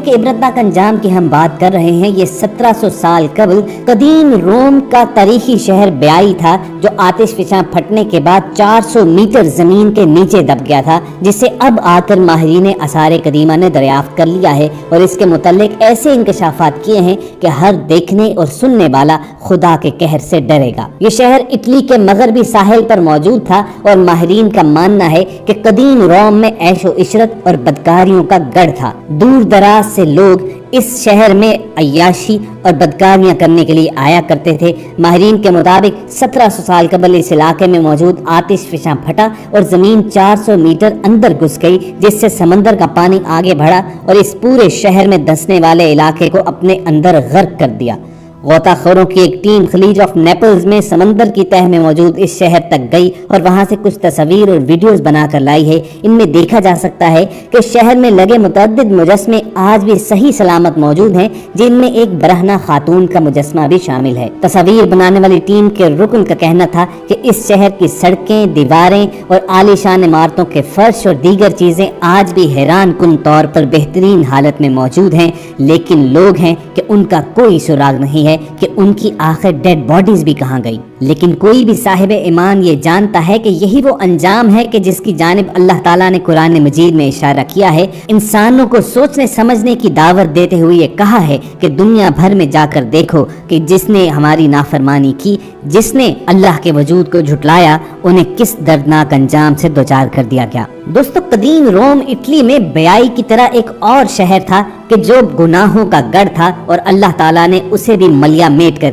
کہ عبرتناک انجام کی ہم بات کر رہے ہیں۔ یہ 1700 سال قبل قدیم روم کا تاریخی شہر بیائی تھا، جو آتش فشاں پھٹنے کے بعد 400 میٹر زمین کے نیچے دب گیا تھا، جسے اب آ کر ماہرین آثار قدیمہ نے دریافت کر لیا ہے اور اس کے متعلق ایسے انکشافات کیے ہیں کہ ہر دیکھنے اور سننے والا خدا کے قہر سے ڈرے گا۔ یہ شہر اٹلی کے مغربی ساحل پر موجود تھا اور ماہرین کا ماننا ہے کہ قدیم روم میں عیش و عشرت اور بدکاریوں کا گڑھ تھا۔ دور دراز سے لوگ اس شہر میں عیاشی اور بدکاریاں کرنے کے لیے آیا کرتے تھے۔ ماہرین کے مطابق 1700 سال قبل اس علاقے میں موجود آتش فشاں پھٹا اور زمین 400 میٹر اندر گھس گئی، جس سے سمندر کا پانی آگے بڑھا اور اس پورے شہر میں دھسنے والے علاقے کو اپنے اندر غرق کر دیا۔ غوطہ خوروں کی ایک ٹیم خلیج آف نیپلز میں سمندر کی تہہ میں موجود اس شہر تک گئی اور وہاں سے کچھ تصاویر اور ویڈیوز بنا کر لائی ہے۔ ان میں دیکھا جا سکتا ہے کہ شہر میں لگے متعدد مجسمے آج بھی صحیح سلامت موجود ہیں، جن میں ایک برہنہ خاتون کا مجسمہ بھی شامل ہے۔ تصاویر بنانے والی ٹیم کے رکن کا کہنا تھا کہ اس شہر کی سڑکیں، دیواریں اور عالیشان عمارتوں کے فرش اور دیگر چیزیں آج بھی حیران کن طور پر بہترین حالت میں موجود ہیں، لیکن لوگ ہیں کہ ان کا کوئی سراغ نہیں ہے کہ ان کی آخر ڈیڈ باڈیز بھی کہاں گئی۔ لیکن کوئی بھی صاحب ایمان یہ جانتا ہے کہ یہی وہ انجام ہے کہ جس کی جانب اللہ تعالیٰ نے قرآن مجید میں اشارہ کیا ہے۔ انسانوں کو سوچنے سمجھنے کی دعوت دیتے ہوئے یہ کہا ہے کہ دنیا بھر میں جا کر دیکھو کہ جس نے ہماری نافرمانی کی، جس نے اللہ کے وجود کو جھٹلایا، انہیں کس دردناک انجام سے دوچار کر دیا گیا۔ دوستو، قدیم روم اٹلی میں بیائی کی طرح ایک اور شہر تھا کہ جو گناہوں کا گڑھ تھا اور اللہ تعالیٰ نے اسے بھی ملیا میٹ کر